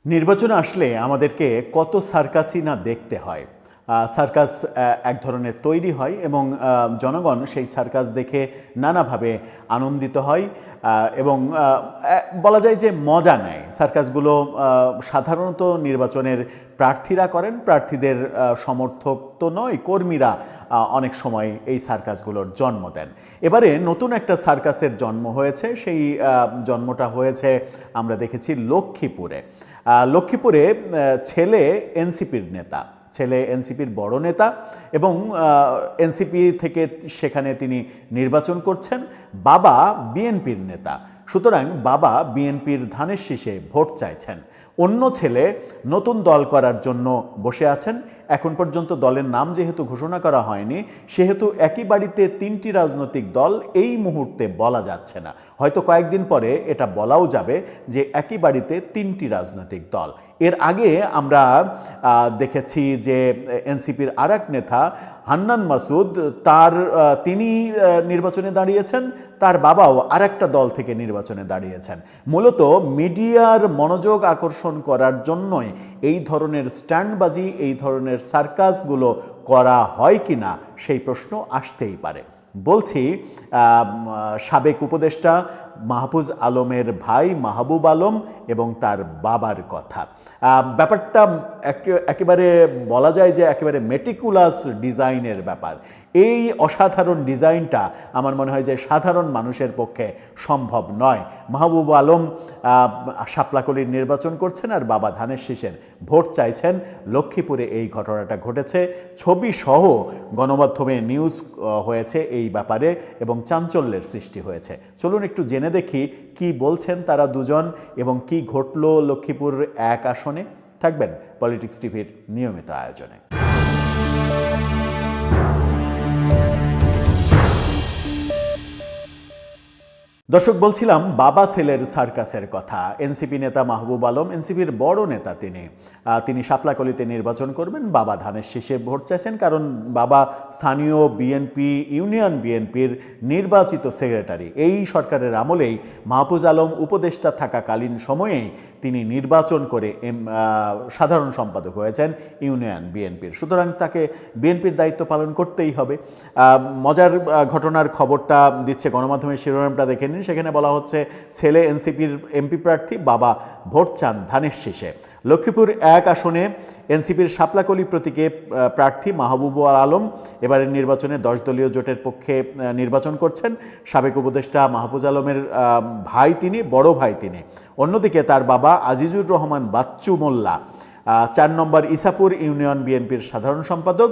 নির্বাচন আসলে আমাদেরকে কত সার্কাসই না দেখতে হয়। সার্কাস এক ধরনের তৈরি হয় এবং জনগণ সেই সার্কাস দেখে নানাভাবে আনন্দিত হয় এবং বলা যায় যে মজা নেয়। সার্কাসগুলো সাধারণত নির্বাচনের প্রার্থীরা করেন, প্রার্থীদের সমর্থক তো নয়, কর্মীরা অনেক সময় এই সার্কাসগুলোর জন্ম দেন। এবারে নতুন একটা সার্কাসের জন্ম হয়েছে, সেই জন্মটা হয়েছে আমরা দেখেছি লক্ষ্মীপুরে। লক্ষ্মীপুরে ছেলে এনসিপির নেতা, ছেলে এনসিপির বড় নেতা এবং এনসিপি থেকে সেখানে তিনি নির্বাচন করছেন। বাবা বিএনপির নেতা, সুতরাং বাবা বিএনপির ধানের শীষে ভোট চাইছেন। অন্য ছেলে নতুন দল করার জন্য বসে আছেন। এখন পর্যন্ত দলের নাম যেহেতু ঘোষণা করা হয়নি, সেহেতু একই বাড়িতে তিনটি রাজনৈতিক দল এই মুহূর্তে বলা যাচ্ছে না। হয়তো কয়েকদিন পরে এটা বলাও যাবে যে একই বাড়িতে তিনটি রাজনৈতিক দল। এর আগে আমরা দেখেছি যে এনসিপির আরেক নেতা হান্নান মাসুদ, তিনি নির্বাচনে দাঁড়িয়েছেন, তার বাবাও আরেকটা দল থেকে নির্বাচনে দাঁড়িয়েছেন। মূলত মিডিয়ার মনোযোগ আকর্ষণ করার জন্যই এই ধরনের স্ট্যান্ডবাজি, এই ধরনের সার্কাসগুলো করা হয় কি না সেই প্রশ্ন আসতেই পারে। বলছি সাবেক উপদেষ্টা মাহফুজ আলমের ভাই মাহবুব আলম এবং তার বাবার কথা। ব্যাপারটা একেবারে বলা যায় যে একেবারে মেটিকুলাস ডিজাইনের ব্যাপার। এই অসাধারণ ডিজাইনটা আমার মনে হয় যে সাধারণ মানুষের পক্ষে সম্ভব নয়। মাহবুব আলম শাপলাকলির নির্বাচন করছেন আর বাবা ধানের শীষের ভোট চাইছেন। লক্ষ্মীপুরে এই ঘটনাটা ঘটেছে, ছবি সহ গণমাধ্যমে নিউজ হয়েছে এই ব্যাপারে এবং চাঞ্চল্যের সৃষ্টি হয়েছে। চলুন একটু জেনে দেখি কি বলছেন তারা দুজন এবং কি ঘটল লক্ষ্মীপুর এক আসনে। থাকবেন পলিটিক্স টিভির নিয়মিত আয়োজনে। দর্শক, বলছিলাম বাবা ছেলের সার্কাসের কথা। এনসিপি নেতা মাহবুব আলম, এনসিপির বড় নেতা, তিনি শাপলাকলিতে নির্বাচন করবেন। বাবা ধানের শীষে ভোট চাইছেন, কারণ বাবা স্থানীয় বিএনপি, ইউনিয়ন বিএনপির নির্বাচিত সেক্রেটারি। এই সরকারের আমলেই মাহফুজ আলম উপদেষ্টা থাকাকালীন সময়েই তিনি নির্বাচন করে সাধারণ সম্পাদক হয়েছেন ইউনিয়ন বিএনপির। সুতরাং তাকে বিএনপির দায়িত্ব পালন করতেই হবে। মজার ঘটনার খবরটা দিচ্ছে গণমাধ্যমের শিরোনামটা দেখে নিন। সেখানে বলা হচ্ছে ছেলে এনসিপির এমপি প্রার্থী, বাবা ভোট চান ধানের শীষে। লক্ষ্মীপুর এক আসনে এনসিপির শাপলাকলি প্রতীকে প্রার্থী মাহবুব আলম এবারের নির্বাচনে 10 দলীয় জোটের পক্ষে নির্বাচন করছেন। সাবেক উপদেষ্টা মাহফুজ আলমের ভাই তিনি, বড় ভাই তিনি। অন্যদিকে তার বাবা আজিজুর রহমান বাচ্চু মোল্লা 4 নম্বর ইসাপুর ইউনিয়ন বিএনপির সাধারণ সম্পাদক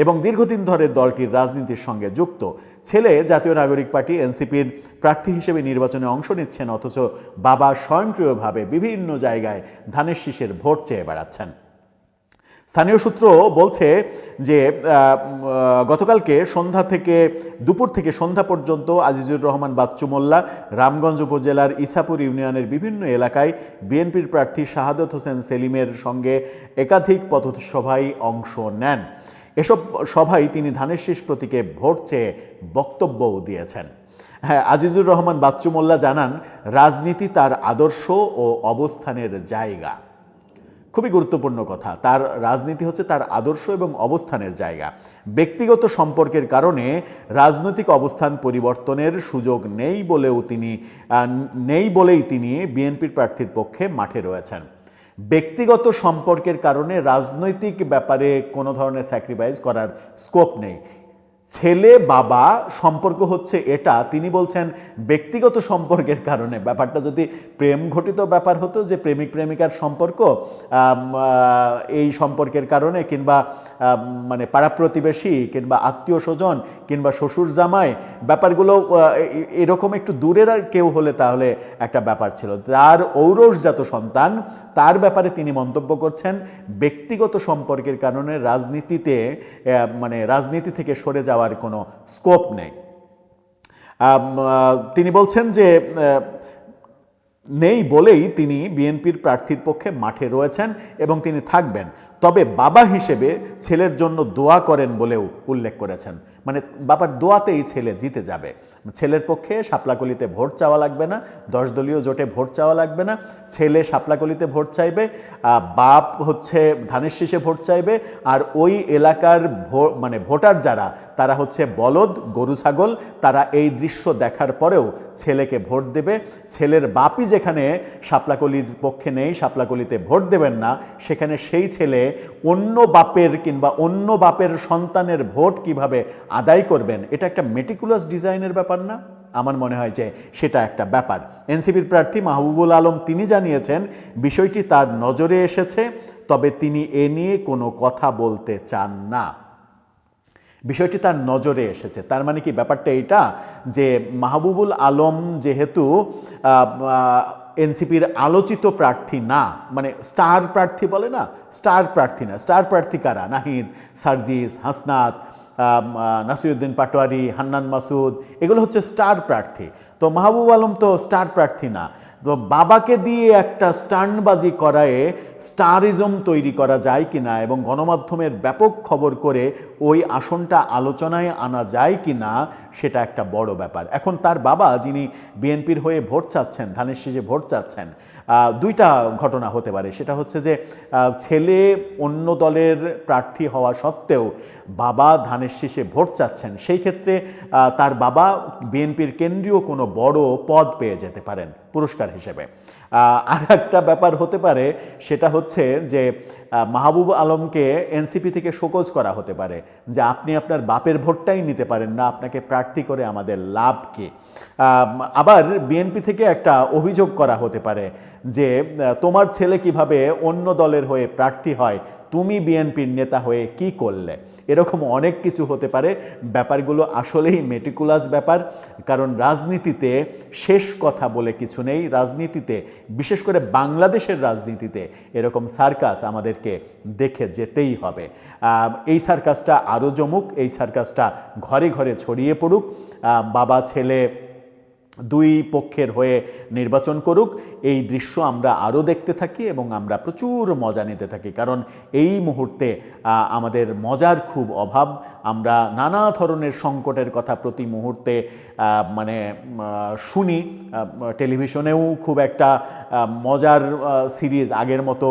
এবং দীর্ঘদিন ধরে দলটির রাজনীতির সঙ্গে যুক্ত। ছেলে জাতীয় নাগরিক পার্টি এনসিপির প্রার্থী হিসেবে নির্বাচনে অংশ নিচ্ছেন, অথচ বাবা স্বয়ংক্রিয়ভাবে বিভিন্ন জায়গায় ধানের শীষের ভোট চেয়ে বেড়াচ্ছেন। স্থানীয় সূত্র বলছে যে গতকালকে দুপুর থেকে সন্ধ্যা পর্যন্ত আজিজুর রহমান বাচ্চু মোল্লা রামগঞ্জ উপজেলার ইসাপুর ইউনিয়নের বিভিন্ন এলাকায় বিএনপির প্রার্থী শাহাদত হোসেন সেলিমের সঙ্গে একাধিক পথসভায় অংশ নেন। এসব সভায় তিনি ধানের শীষ প্রতীকে ভোট চেয়ে বক্তব্যও দিয়েছেন। হ্যাঁ, আজিজুর রহমান বাচ্চু মোল্লা জানান, রাজনীতি তার আদর্শ ও অবস্থানের জায়গা। খুবই গুরুত্বপূর্ণ কথা। তার রাজনীতি হচ্ছে তার আদর্শ এবং অবস্থানের জায়গা। ব্যক্তিগত সম্পর্কের কারণে রাজনৈতিক অবস্থান পরিবর্তনের সুযোগ নেই বলেই তিনি বিএনপির প্রার্থীর পক্ষে মাঠে রয়েছেন। ব্যক্তিগত সম্পর্কের কারণে রাজনৈতিক ব্যাপারে কোনো ধরনের স্যাক্রিফাইস করার স্কোপ নেই। ছেলে বাবা সম্পর্ক হচ্ছে এটা, তিনি বলছেন ব্যক্তিগত সম্পর্কের কারণে। ব্যাপারটা যদি প্রেম ঘটিত ব্যাপার হতো, যে প্রেমিক প্রেমিকার সম্পর্ক, এই সম্পর্কের কারণে কিংবা মানে পাড়া প্রতিবেশী কিংবা আত্মীয় স্বজন কিংবা শ্বশুর জামাই, ব্যাপারগুলো এরকম একটু দূরের আর কেউ হলে তাহলে একটা ব্যাপার ছিল। তার ঔরসজাত সন্তান, তার ব্যাপারে তিনি মন্তব্য করছেন ব্যক্তিগত সম্পর্কের কারণে রাজনীতি থেকে সরে যাওয়ার কোনো স্কোপ নেই। তিনি বলছেন যে নেই বলেই তিনি বিএনপির প্রার্থীর পক্ষে মাঠে রয়েছেন এবং তিনি থাকবেন। তবে বাবা হিসেবে ছেলের জন্য দোয়া করেন বলেও উল্লেখ করেছেন। মানে বাবার দোয়াতেই ছেলে জিতে যাবে। ছেলের পক্ষে শাপলাকলিতে ভোট চাওয়া লাগবে না, 10 দলীয় জোটে ভোট চাওয়া লাগবে না, ছেলে শাপলাকলিতে ভোট চাইবে, বাপ হচ্ছে ধানের শীষে ভোট চাইবে, আর ওই এলাকার মানে ভোটার যারা তারা হচ্ছে বলদ গরু ছাগল, তারা এই দৃশ্য দেখার পরেও ছেলেকে ভোট দেবে। ছেলের বাপই যেখানে শাপলাকলির পক্ষে নেই, শাপলাকলিতে ভোট দেবেন না, সেখানে সেই ছেলে অন্য বাপের কিংবা অন্য বাপের সন্তানের ভোট কিভাবে আদায় করবেন, এটা একটা মেটিকুলাস ডিজাইনের ব্যাপার না? আমার মনে হয় যে সেটা একটা ব্যাপার। এনসিপির প্রার্থী মাহবুবুল আলম তিনি জানিয়েছেন বিষয়টি তার নজরে এসেছে, তবে তিনি এ নিয়ে কোনো কথা বলতে চান না। বিষয়টি তার নজরে এসেছে, তার মানে কি ব্যাপারটা এইটা যে মাহবুবুল আলম যেহেতু এনসিপির আলোচিত প্রার্থী না, মানে স্টার প্রার্থী বলে না, স্টার প্রার্থী না। স্টার প্রার্থী কারা? নাহিদ, সার্জিস, হাসনাত, নাসিরুদ্দিন পাটোয়ারি, হান্নান মাসুদ, এগুলো হচ্ছে স্টার প্রার্থী। তো মাহবুব আলম তো স্টার প্রার্থী না। তো বাবাকে দিয়ে একটা স্টান্টবাজি করায় স্টারিজম তৈরি করা যায় কিনা এবং গণমাধ্যমের ব্যাপক খবর করে ওই আসনটা আলোচনায় আনা যায় কিনা, সেটা একটা বড় ব্যাপার। এখন তার বাবা যিনি বিএনপির হয়ে ভোট চাচ্ছেন, ধানের শীষে ভোট চাচ্ছেন, দুইটা ঘটনা হতে পারে। সেটা হচ্ছে যে ছেলে অন্য দলের প্রার্থী হওয়া সত্ত্বেও বাবা ধানের শীষে ভোট চাচ্ছেন, সেই ক্ষেত্রে তার বাবা বিএনপির কেন্দ্রীয় কোনো বড় পদ পেয়ে যেতে পারেন পুরস্কার হিসেবে। আর একটা ব্যাপার হতে পারে, সেটা হচ্ছে যে মাহবুব আলমকে এনসিপি থেকে শোকজ করা হতে পারে যে আপনি আপনার বাপের ভোটটাই নিতে পারেন না, আপনাকে প্রার্থী করে আমাদের লাভ কি। আবার বিএনপি থেকে একটা অভিযোগ করা হতে পারে যে তোমার ছেলে কিভাবে অন্য দলের হয়ে প্রার্থী হয়, তুমি বিএনপির নেতা হয়ে কি করলে। এরকম অনেক কিছু হতে পারে। ব্যাপারগুলো আসলেই মেটিকুলাস ব্যাপার, কারণ রাজনীতিতে শেষ কথা বলে কিছু নেই। রাজনীতিতে, বিশেষ করে বাংলাদেশের রাজনীতিতে এরকম সার্কাস আমাদেরকে দেখে যেতেই হবে। এই সার্কাসটা আরও জমুক, এই সার্কাসটা ঘরে ঘরে ছড়িয়ে পড়ুক, বাবা ছেলে দুই পক্ষের হয়ে নির্বাচন করুক, এই দৃশ্য আমরা আরও দেখতে থাকি এবং আমরা প্রচুর মজা নিতে থাকি। কারণ এই মুহূর্তে আমাদের মজার খুব অভাব। আমরা নানা ধরনের সংকটের কথা প্রতি মুহূর্তে মানে শুনি। টেলিভিশনেও খুব একটা মজার সিরিজ, আগের মতো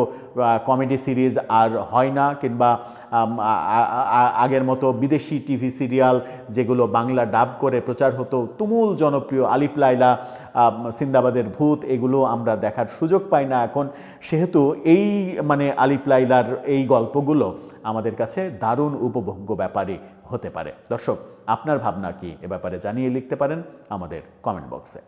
কমেডি সিরিজ আর হয় না, কিংবা আগের মতো বিদেশি টিভি সিরিয়াল যেগুলো বাংলা ডাব করে প্রচার হতো, তুমুল জনপ্রিয় আলিপ লায়লা, সিন্দাবাদের ভূত, এগুলো আমরা দেখার সুযোগ পাই না এখন। সেহেতু এই মানে আলিপ লায়লার এই গল্পগুলো আমাদের কাছে দারুণ উপভোগ্য ব্যাপারই হতে পারে। দর্শক, আপনার ভাবনা কি এ ব্যাপারে জানিয়ে লিখতে পারেন আমাদের কমেন্ট বক্সে।